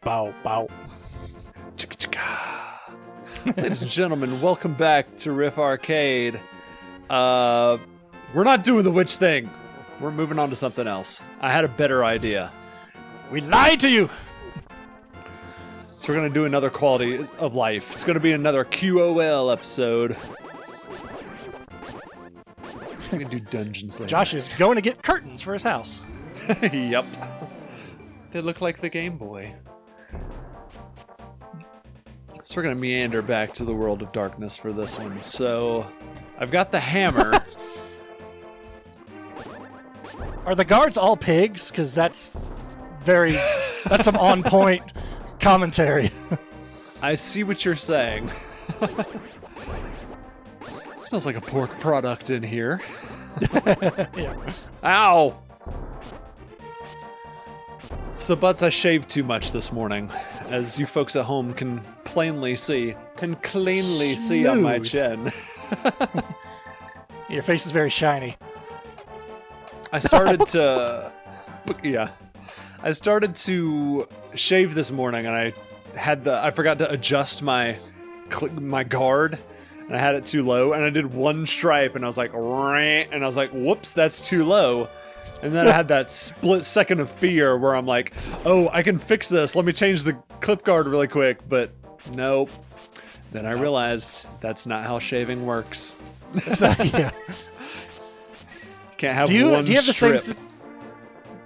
Bow, bow. Chicka chicka. Ladies and gentlemen, welcome back to Riff Arcade. We're not doing the witch thing. We're moving on to something else. I had a better idea. We lied to you! So we're going to do another quality of life. It's going to be another QOL episode. We're going to do dungeons later. Josh is going to get curtains for his house. Yep. They look like the Game Boy. So we're going to meander back to the world of darkness for this one. So I've got the hammer. Are the guards all pigs? Because that's some on-point commentary. I see what you're saying. It smells like a pork product in here. Yeah. Ow! So, Butts, I shaved too much this morning, as you folks at home can plainly see. Can cleanly see on my chin. Your face is very shiny. I started to... Yeah. I started to shave this morning, and I forgot to adjust my guard, and I had it too low, and I did one stripe, and I was like, whoops, that's too low. And then I had that split second of fear where I'm like, oh, I can fix this. Let me change the clip guard really quick. But nope. Then I realized that's not how shaving works. Yeah. Can't have one strip.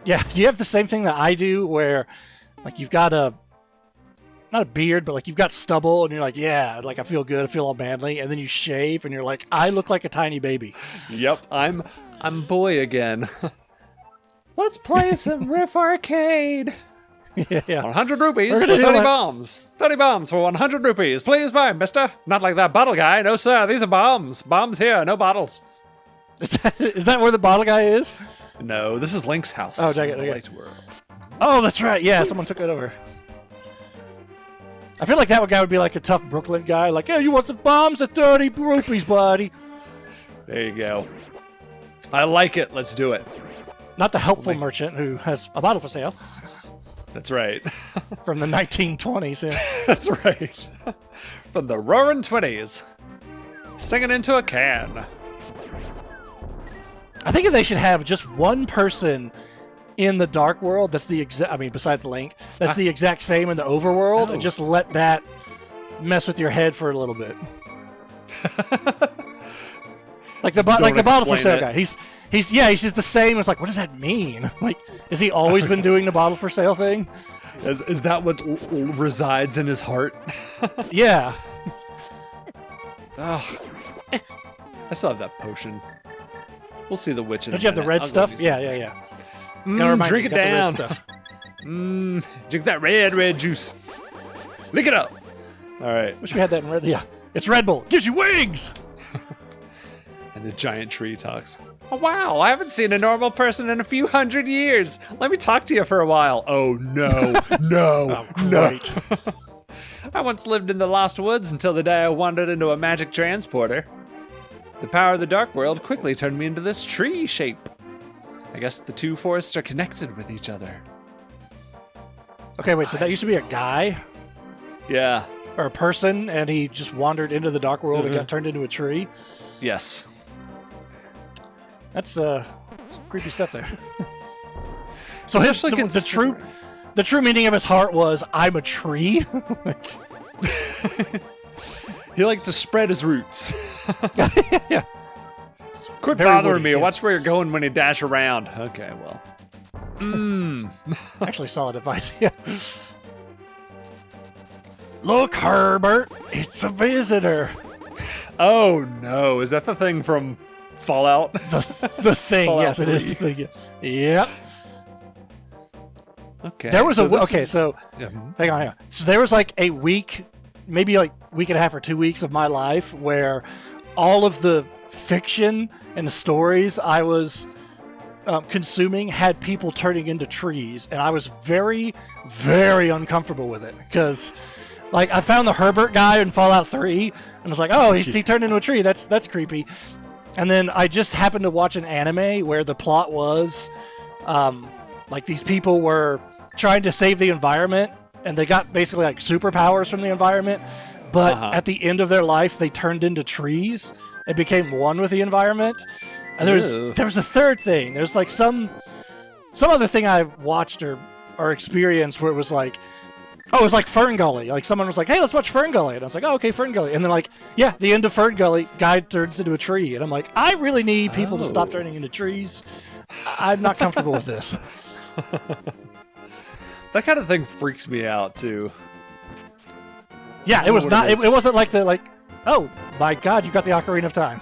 Yeah, do you have the same thing that I do where, like, you've got not a beard, but, like, you've got stubble, and you're like, yeah, like, I feel good, I feel all manly, and then you shave, and you're like, I look like a tiny baby. Yep, I'm boy again. Let's play some Riff Arcade. Yeah. 100 rupees for 30 bombs. 30 bombs for 100 rupees. Please buy, mister. Not like that bottle guy. No, sir. These are bombs. Bombs here, no bottles. Is that where the bottle guy is? No, this is Link's house. Oh, okay. Oh, that's right. Yeah, someone took it over. I feel like that guy would be like a tough Brooklyn guy. Like, hey, you want some bombs at 30 rupees, buddy? There you go. I like it. Let's do it. Not the helpful merchant who has a bottle for sale. That's right. From the 1920s. Yeah. That's right. From the roaring 20s. Singing into a can. I think they should have just one person in the Dark World that's the exact... I mean, besides Link, that's the exact same in the Overworld, and just let that mess with your head for a little bit. like the bottle for sale guy. He's just the same. It's like, what does that mean? Like, has he always been doing the bottle for sale thing? Is that what resides in his heart? Yeah. Ugh. I still have that potion. We'll see the witch in Don't you have the red stuff? Yeah. Drink it down. Drink that red juice. Lick it up. All right. Wish we had that in red. Yeah. It's Red Bull. Gives you wings. And the giant tree talks. Oh, wow, I haven't seen a normal person in a few hundred years. Let me talk to you for a while. Oh, no, no, no. I once lived in the Lost Woods until the day I wandered into a magic transporter. The power of the Dark World quickly turned me into this tree shape. I guess the two forests are connected with each other. Okay, wait, so that used to be a guy? Yeah. Or a person, and he just wandered into the Dark World and got turned into a tree? Yes. That's some creepy stuff there. So the true meaning of his heart was, I'm a tree? He liked to spread his roots. Yeah. Quit bothering me. Yeah. Watch where you're going when you dash around. Okay, well. Actually, solid advice. Yeah. Look, Herbert, it's a visitor. Oh no, is that the thing from Fallout? The thing, Fallout yes, 3. it is the thing. Yep. Okay. There was yeah. Hang on. So there was like a week, maybe like week and a half or 2 weeks of my life where all of the fiction and the stories I was consuming had people turning into trees, and I was very, very uncomfortable with it because, like, I found the Herbert guy in Fallout 3, and I was like, oh, he turned into a tree. That's creepy. And then I just happened to watch an anime where the plot was, like, these people were trying to save the environment, and they got basically like superpowers from the environment. But at the end of their life, they turned into trees and became one with the environment. And there was a third thing. There's like some other thing I watched or experienced where it was like, oh, it was like Fern Gully. Like someone was like, hey, let's watch Fern Gully. And I was like, oh, okay, Fern Gully. And then like, yeah, the end of Fern Gully, guy turns into a tree. And I'm like, I really need people to stop turning into trees. I'm not comfortable with this. That kind of thing freaks me out too. Yeah, it was not. It wasn't like oh my God, you got the Ocarina of Time.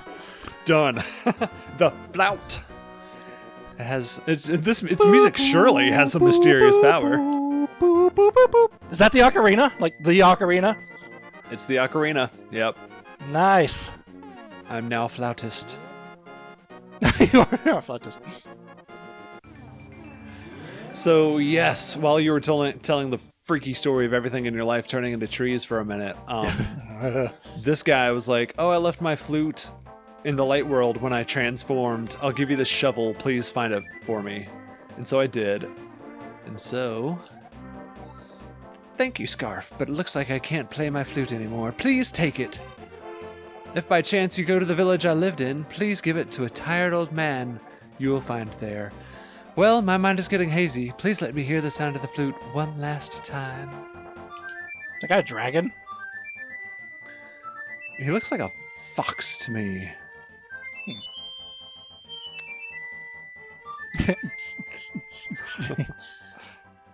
Done. The flout. It has its music surely has some mysterious power. Is that the ocarina? Like the ocarina? It's the ocarina. Yep. Nice. I'm now a flautist. You are a flautist. So yes, while you were telling the freaky story of everything in your life turning into trees for a minute, this guy was like, "Oh, I left my flute in the light world when I transformed. I'll give you the shovel. Please find it for me." And so I did. And so, thank you, Scarf, but it looks like I can't play my flute anymore. Please take it. If by chance you go to the village I lived in, please give it to a tired old man you will find there. Well, my mind is getting hazy. Please let me hear the sound of the flute one last time. Is that guy a dragon? He looks like a fox to me.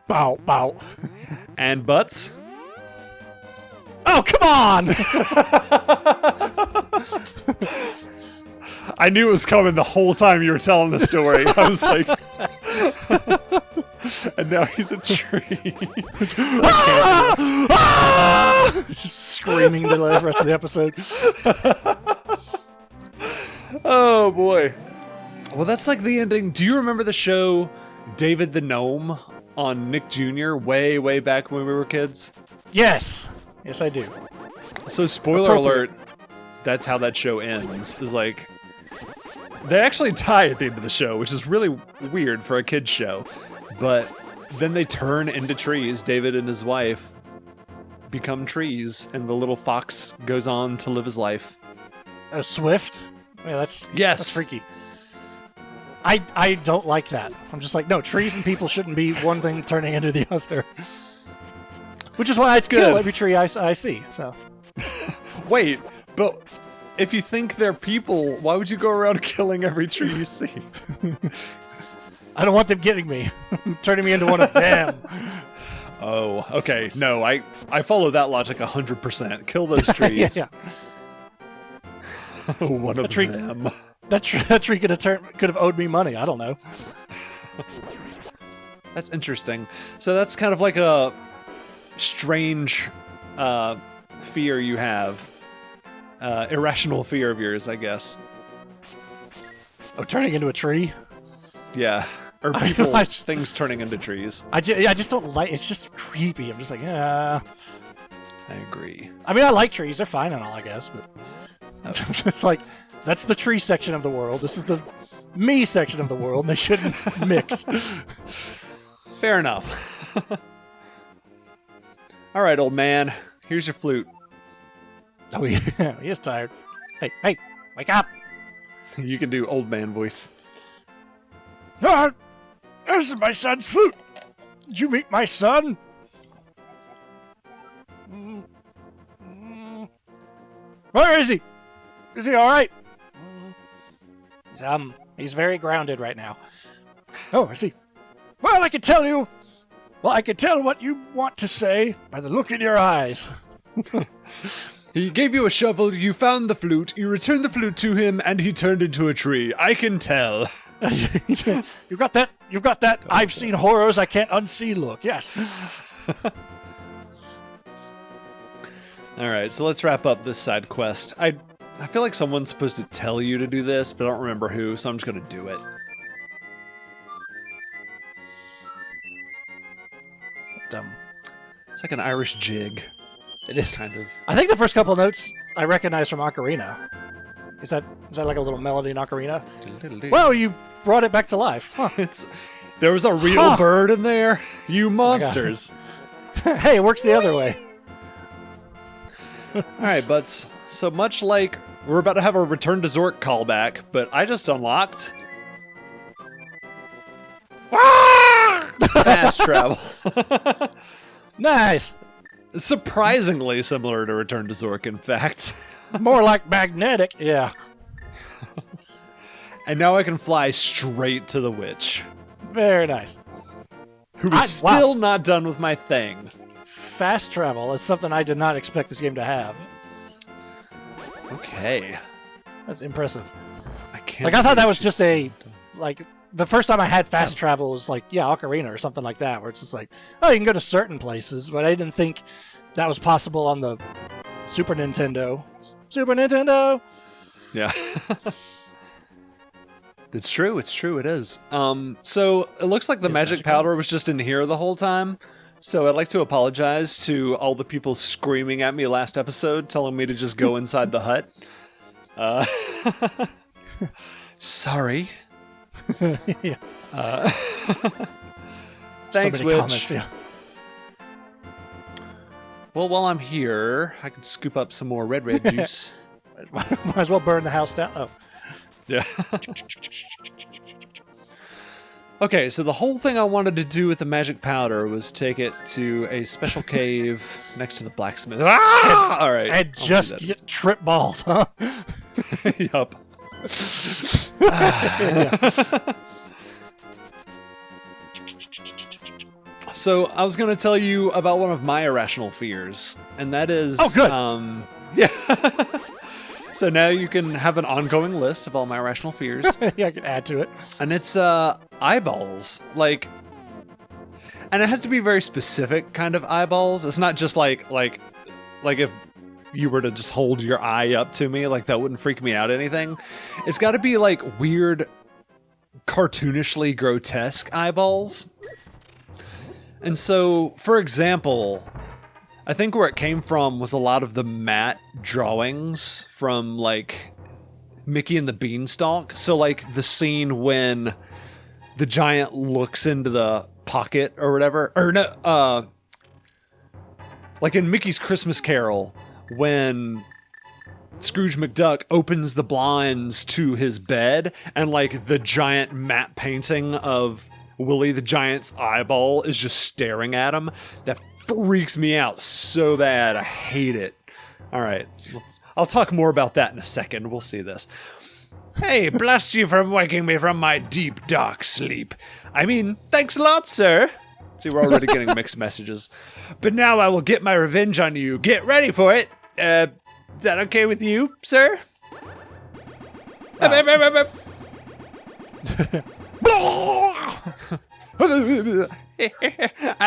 Bow, bow. And butts? Oh, come on! I knew it was coming the whole time you were telling the story. I was like... And now he's a tree. Screaming the rest of the episode. Oh, boy. Well, that's like the ending. Do you remember the show David the Gnome on Nick Jr. way, way back when we were kids? Yes. Yes, I do. So, spoiler alert, that's how that show ends. Is like, they actually die at the end of the show, which is really weird for a kid's show. But then they turn into trees. David and his wife become trees, and the little fox goes on to live his life. Oh, Swift? Yeah, that's freaky. I don't like that. I'm just like, no, trees and people shouldn't be one thing turning into the other. Which is why I kill every tree I see. So. Wait, but if you think they're people, why would you go around killing every tree you see? I don't want them getting me. Turning me into one of them. Oh, okay. No, I follow that logic 100%. Kill those trees. Yeah. One of them. That tree could have owed me money. I don't know. That's interesting. So that's kind of like a strange fear you have. Irrational fear of yours, I guess. Oh, turning into a tree? Yeah. Or people, things turning into trees. I just don't like. It's just creepy. I'm just like, yeah. I agree. I mean, I like trees. They're fine and all, I guess, but it's like that's the tree section of the world. This is the me section of the world. And they shouldn't mix. Fair enough. All right, old man. Here's your flute. Oh, yeah, he is tired. Hey, wake up! You can do old man voice. Ah, this is my son's flute. Did you meet my son? Where is he? Is he all right? He's very grounded right now. Oh, I see. Well, I can tell you. Well, I can tell what you want to say by the look in your eyes. He gave you a shovel, you found the flute, you returned the flute to him, and he turned into a tree. I can tell. You got that? You got that? I've seen horrors I can't unsee look. Yes. All right, so let's wrap up this side quest. I feel like someone's supposed to tell you to do this, but I don't remember who, so I'm just going to do it. It's like an Irish jig. It is kind of. I think the first couple notes I recognize from Ocarina. Is that like a little melody in Ocarina? Well, you brought it back to life. Huh. There was a real bird in there. You monsters. Hey, it works the other way. All right, butts. So much like we're about to have a Return to Zork callback, but I just unlocked fast travel. Nice. Surprisingly similar to Return to Zork, in fact. More like magnetic. Yeah. And now I can fly straight to the witch, Very nice. who is still not done with my thing. Fast travel is something I did not expect this game to have. Okay. That's impressive. I can't. Like, I thought that was she's just still like, the first time I had fast travel was like, yeah, Ocarina or something like that, where it's just like, oh, you can go to certain places, but I didn't think that was possible on the Super Nintendo. Super Nintendo! Yeah. It's true, it is. So it looks like the magic powder was just in here the whole time. So I'd like to apologize to all the people screaming at me last episode, telling me to just go inside the hut. Sorry. Yeah. Thanks, so many Witch. comments, yeah. Well, while I'm here, I can scoop up some more red juice. Might as well burn the house down. Oh. Yeah. Okay, so the whole thing I wanted to do with the magic powder was take it to a special cave next to the blacksmith. Ah! All right. And just get trip balls, huh? Yup. So I was going to tell you about one of my irrational fears, and that is... Oh, good. Yeah. So now you can have an ongoing list of all my irrational fears. Yeah, I can add to it. And it's eyeballs. Like, and it has to be very specific kind of eyeballs. It's not just like if you were to just hold your eye up to me, like that wouldn't freak me out anything. It's got to be like weird, cartoonishly grotesque eyeballs. And so, for example, I think where it came from was a lot of the matte drawings from like Mickey and the Beanstalk. So like the scene when the giant looks into the pocket or whatever, or no, like in Mickey's Christmas Carol when Scrooge McDuck opens the blinds to his bed and like the giant matte painting of Willie the Giant's eyeball is just staring at him. That freaks me out so bad. I hate it. All right. I'll talk more about that in a second. We'll see this. Hey, blast you from waking me from my deep, dark sleep. I mean, thanks a lot, sir. See, we're already getting mixed messages. But now I will get my revenge on you. Get ready for it. Is that okay with you, sir? I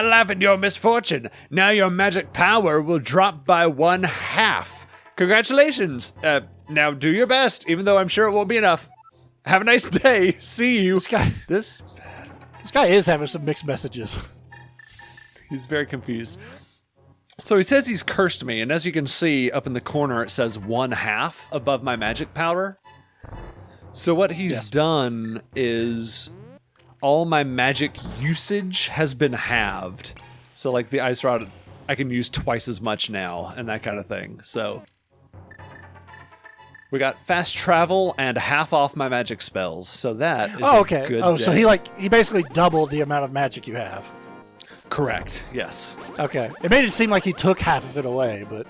laugh at your misfortune. Now your magic power will drop by 1/2. Congratulations. Now do your best, even though I'm sure it won't be enough. Have a nice day. See you. This guy is having some mixed messages. He's very confused. So he says he's cursed me, and as you can see up in the corner, it says 1/2 above my magic powder. So what he's done is all my magic usage has been halved. So like the ice rod, I can use twice as much now and that kind of thing. So we got fast travel and half off my magic spells. So that is a good day. So he basically doubled the amount of magic you have. Correct. Yes. Okay. It made it seem like he took half of it away, but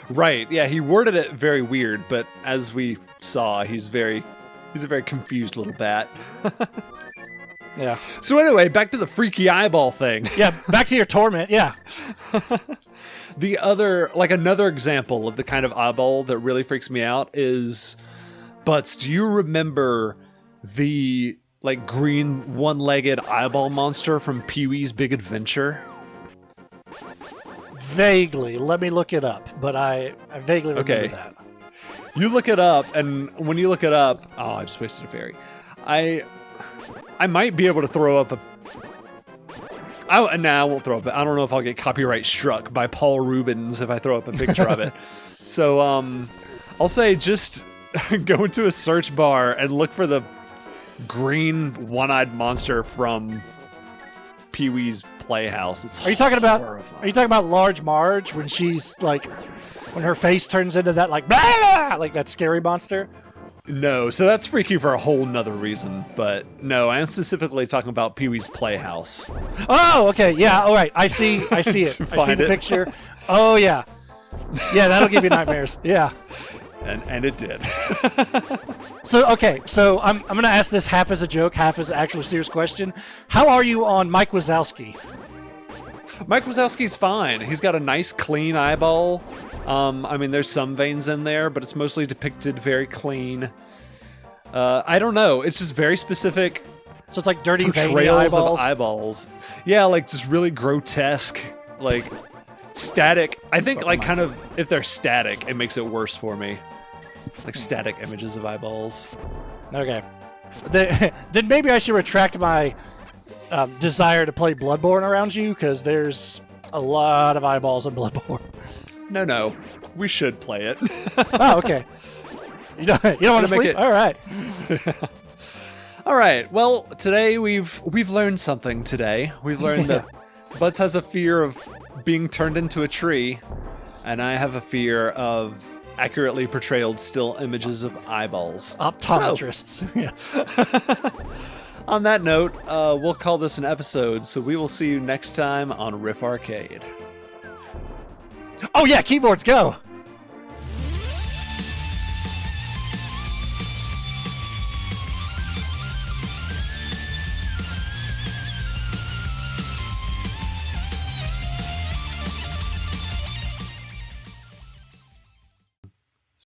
right. Yeah, he worded it very weird, but as we saw, he's a very confused little bat. Yeah. So anyway, back to the freaky eyeball thing. Yeah, back to your torment. Yeah. Another example of the kind of eyeball that really freaks me out is, Butts, do you remember the like green one-legged eyeball monster from Pee-wee's Big Adventure? Vaguely. Let me look it up, but I vaguely remember that. You look it up, and when you look it up, oh, I just wasted a fairy. I might be able to throw up I won't throw up. I don't know if I'll get copyright struck by Paul Rubens if I throw up a picture of it. So, I'll say just go into a search bar and look for the green one-eyed monster from Pee-wee's Playhouse. It's Are you talking about? horrifying. Are you talking about Large Marge when she's like, when her face turns into that like, blah, like that scary monster? No, so that's freaky for a whole nother reason. But no, I am specifically talking about Pee-wee's Playhouse. Oh, okay, yeah, all right. I see it. I see Find the it. picture. Oh yeah, yeah, that'll give you nightmares. Yeah. And it did. So okay, so I'm gonna ask this half as a joke, half as an actual serious question. How are you on Mike Wazowski? Mike Wazowski's fine. He's got a nice clean eyeball. I mean, there's some veins in there, but it's mostly depicted very clean. I don't know. It's just very specific So it's like dirty veiny portrayals eyeballs. of eyeballs. Yeah, like just really grotesque, like static. I think like kind of if they're static, it makes it worse for me. Like static images of eyeballs. Okay. Then maybe I should retract my desire to play Bloodborne around you, because there's a lot of eyeballs in Bloodborne. No, we should play it. Oh, okay. You don't want to Gonna make sleep? it- All right. All right. Well, today we've learned something. Today we've learned that Butts has a fear of being turned into a tree, and I have a fear of accurately portrayed still images of eyeballs. Optometrists. Yeah. On that note, we'll call this an episode. So we will see you next time on Riff Arcade. Oh yeah, keyboards go.